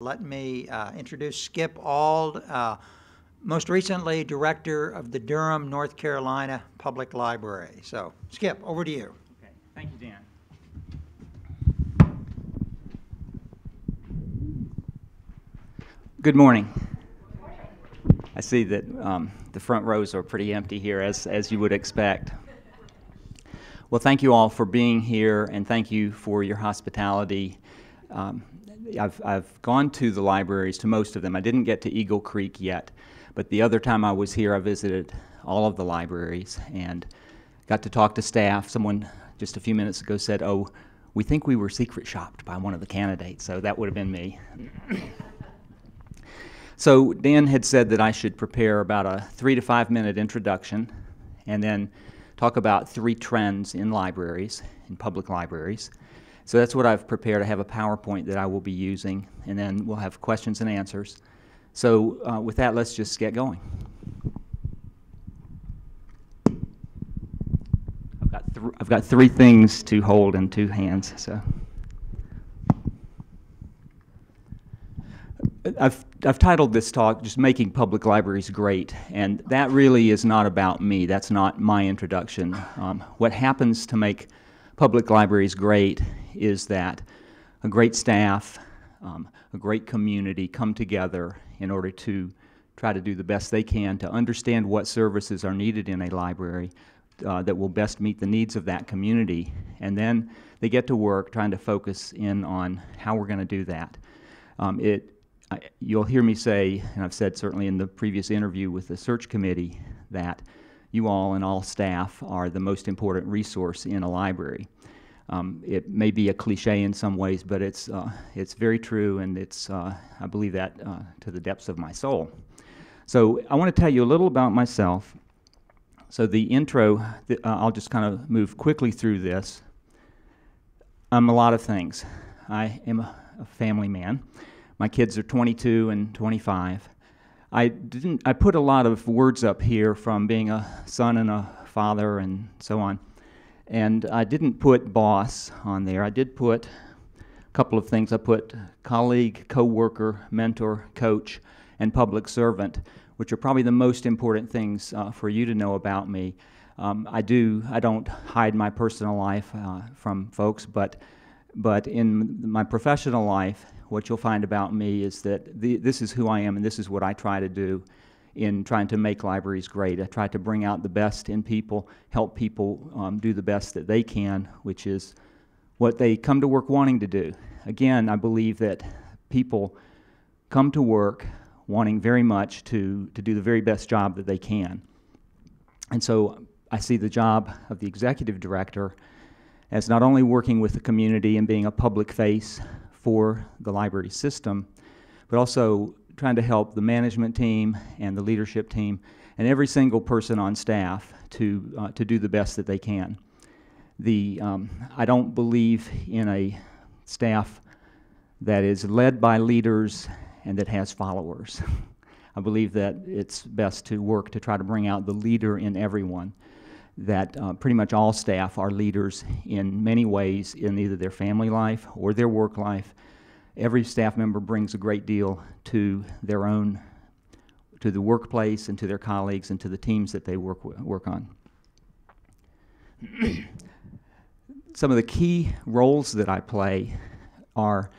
Let me introduce Skip Auld, most recently Director of the Durham, North Carolina Public Library. So, Skip, over to you. Okay, thank you, Dan. Good morning. I see that the front rows are pretty empty here, as you would expect. Well, thank you all for being here, and thank you for your hospitality. I've gone to the libraries, to most of them. I didn't get to Eagle Creek yet, but the other time I was here, I visited all of the libraries and got to talk to staff. Someone just a few minutes ago said, "Oh, we think we were secret shopped by one of the candidates," so that would have been me. So Dan had said that I should prepare about a 3 to 5 minute introduction and then talk about 3 trends in libraries, in public libraries. So that's what I've prepared. I have a PowerPoint that I will be using, and then we'll have questions and answers. So with that, let's just get going. I've got 3 things to hold in 2 hands. So I've titled this talk just "Making Public Libraries Great," and that really is not about me. That's not my introduction. What happens to make public libraries great is that a great staff, a great community come together in order to try to do the best they can to understand what services are needed in a library that will best meet the needs of that community. And then they get to work trying to focus in on how we're going to do that. You'll hear me say, and I've said certainly in the previous interview with the search committee, that you all and all staff are the most important resource in a library. It may be a cliche in some ways, but it's very true, and I believe that to the depths of my soul. So I want to tell you a little about myself. So the intro, I'll just kind of move quickly through this. I'm a lot of things. I am a family man. My kids are 22 and 25. I put a lot of words up here from being a son and a father and so on. And I didn't put boss on there. I did put a couple of things. I put colleague, co-worker, mentor, coach, and public servant, which are probably the most important things for you to know about me. I don't hide my personal life from folks, but in my professional life, what you'll find about me is that this is who I am, and this is what I try to do in trying to make libraries great. I try to bring out the best in people, help people do the best that they can, which is what they come to work wanting to do. Again, I believe that people come to work wanting very much to do the very best job that they can. And so I see the job of the executive director as not only working with the community and being a public face for the library system, but also trying to help the management team and the leadership team and every single person on staff to do the best that they can. I don't believe in a staff that is led by leaders and that has followers. I believe that it's best to work to try to bring out the leader in everyone, that pretty much all staff are leaders in many ways in either their family life or their work life. Every staff member brings a great deal to to the workplace and to their colleagues and to the teams that they work on. Some of the key roles that I play are,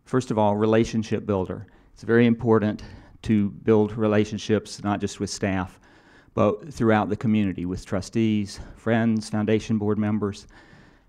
first of all, relationship builder. It's very important to build relationships, not just with staff, but throughout the community, with trustees, friends, foundation board members.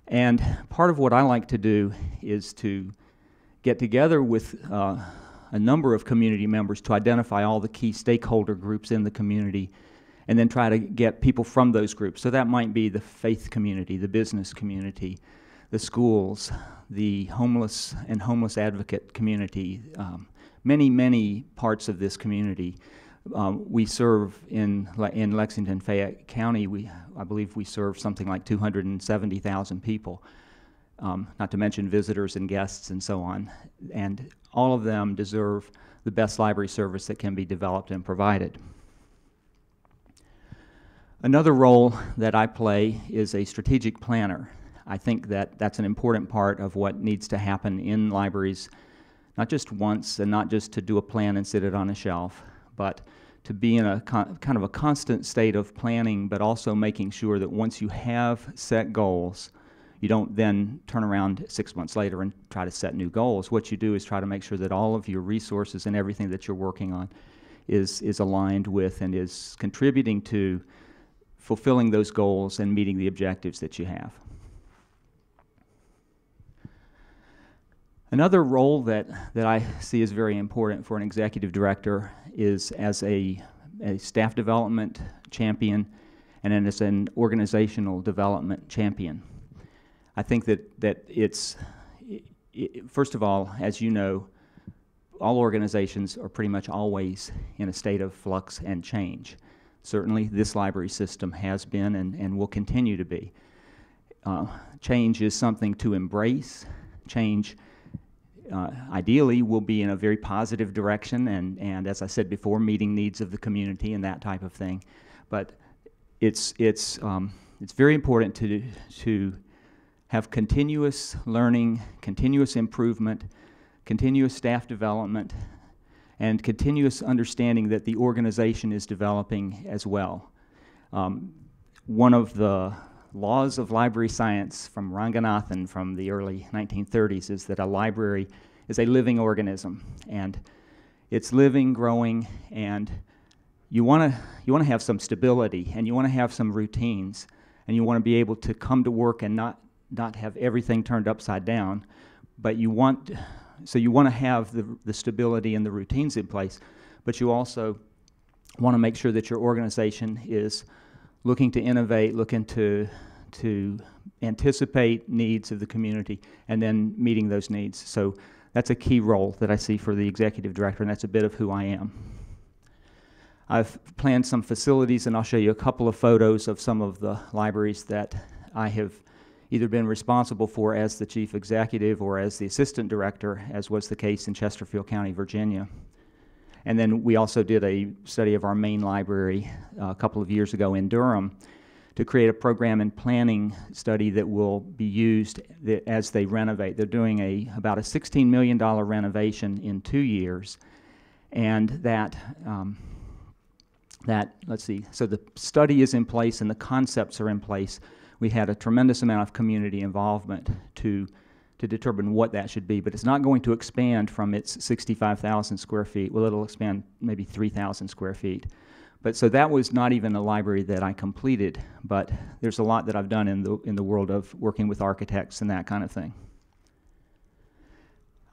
And part of what I like to do is to get together with a number of community members to identify all the key stakeholder groups in the community and then try to get people from those groups. So that might be the faith community, the business community, the schools, the homeless and homeless advocate community, many parts of this community. We serve in Lexington, Fayette County, I believe we serve something like 270,000 people, not to mention visitors and guests and so on. And all of them deserve the best library service that can be developed and provided. Another role that I play is a strategic planner. I think that that's an important part of what needs to happen in libraries not just once and not just to do a plan and sit it on a shelf, but to be in a kind of a constant state of planning, but also making sure that once you have set goals, you don't then turn around 6 months later and try to set new goals. What you do is try to make sure that all of your resources and everything that you're working on is aligned with and is contributing to fulfilling those goals and meeting the objectives that you have. Another role that I see as very important for an executive director is as a staff development champion and then as an organizational development champion. I think that first of all, as you know, all organizations are pretty much always in a state of flux and change. Certainly this library system has been and will continue to be. Change is something to embrace. Change ideally will be in a very positive direction and as I said before, meeting needs of the community and that type of thing. But it's very important to have continuous learning, continuous improvement, continuous staff development, and continuous understanding that the organization is developing as well. One of the laws of library science from Ranganathan from the early 1930s is that a library is a living organism, and it's living, growing, and you want to have some stability, and you want to have some routines, and you want to be able to come to work and not have everything turned upside down, but you want to have the stability and the routines in place, but you also want to make sure that your organization is looking to innovate, looking to anticipate needs of the community, and then meeting those needs. So that's a key role that I see for the executive director, and that's a bit of who I am. I've planned some facilities, and I'll show you a couple of photos of some of the libraries that I have either been responsible for as the chief executive or as the assistant director, as was the case in Chesterfield County, Virginia. And then we also did a study of our main library a couple of years ago in Durham to create a program and planning study that will be used as they renovate. They're doing about a $16 million renovation in 2 years, and let's see, so the study is in place and the concepts are in place. We had a tremendous amount of community involvement to determine what that should be, but it's not going to expand from its 65,000 square feet. Well, it'll expand maybe 3,000 square feet. But so that was not even a library that I completed, but there's a lot that I've done in the world of working with architects and that kind of thing.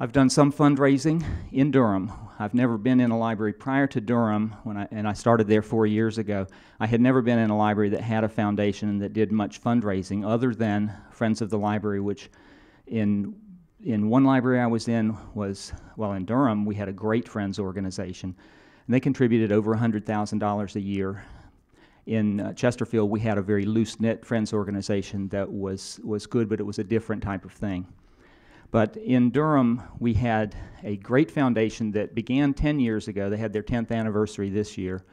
I've done some fundraising in Durham. I've never been in a library prior to Durham, and I started there 4 years ago. I had never been in a library that had a foundation that did much fundraising other than Friends of the Library, which in one library I was in was, well, in Durham, we had a great Friends organization, and they contributed over $100,000 a year. In Chesterfield, we had a very loose-knit Friends organization that was good, but it was a different type of thing. But in Durham, we had a great foundation that began 10 years ago. They had their 10th anniversary this year.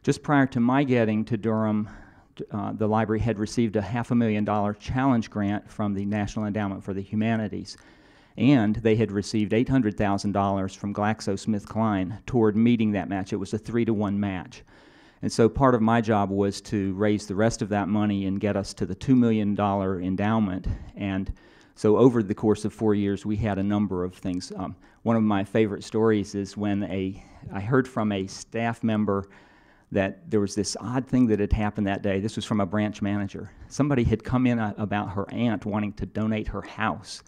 Just prior to my getting to Durham, the library had received a $500,000 challenge grant from the National Endowment for the Humanities. And they had received $800,000 from GlaxoSmithKline toward meeting that match. It was a 3-to-1 match. And so part of my job was to raise the rest of that money and get us to the $2 million endowment. And so over the course of 4 years, we had a number of things. One of my favorite stories is when I heard from a staff member that there was this odd thing that had happened that day. This was from a branch manager. Somebody had come in about her aunt wanting to donate her house.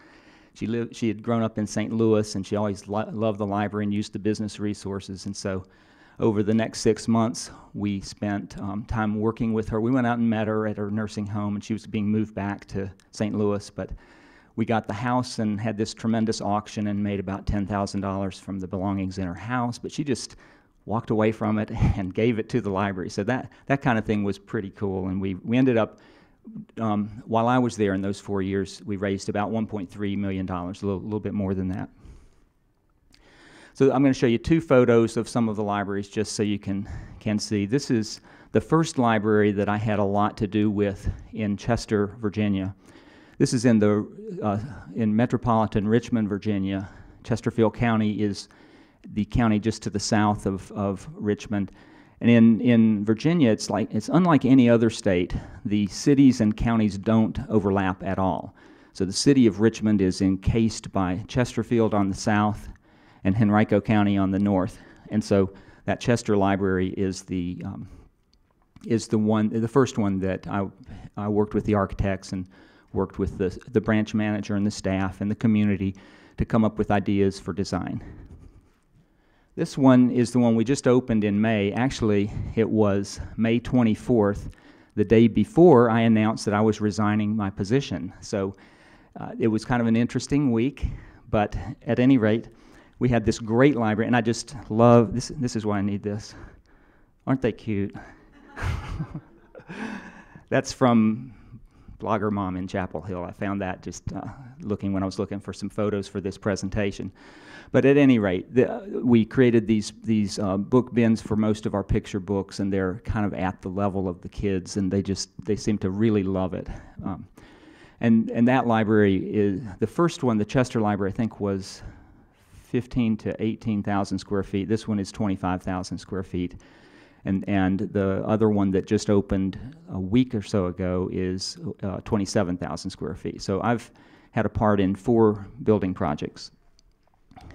She had grown up in St. Louis, and she always loved the library and used the business resources. And so over the next 6 months, we spent time working with her. We went out and met her at her nursing home, and she was being moved back to St. Louis. But we got the house and had this tremendous auction and made about $10,000 from the belongings in her house. But she just walked away from it and gave it to the library. So that kind of thing was pretty cool. And we ended up, while I was there in those 4 years, we raised about $1.3 million, a little bit more than that. So I'm going to show you 2 photos of some of the libraries just so you can see. This is the first library that I had a lot to do with in Chester, Virginia. This is in metropolitan Richmond, Virginia, Chesterfield County is the county just to the south of Richmond. And in Virginia, it's unlike any other state. The cities and counties don't overlap at all. So the city of Richmond is encased by Chesterfield on the south and Henrico County on the north. And so that Chester Library is the first one that I worked with the architects and worked with the branch manager and the staff and the community to come up with ideas for design. This one is the one we just opened in May. Actually, it was May 24th, the day before I announced that I was resigning my position. So it was kind of an interesting week, but at any rate, we had this great library, and I just love, this is why I need this. Aren't they cute? That's from Blogger Mom in Chapel Hill. I found that just when I was looking for some photos for this presentation. But at any rate, we created these book bins for most of our picture books, and they're kind of at the level of the kids, and they seem to really love it. And that library is, the first one, the Chester Library, I think was 15 to 18,000 square feet. This one is 25,000 square feet. And the other one that just opened a week or so ago is 27,000 square feet. So I've had a part in 4 building projects.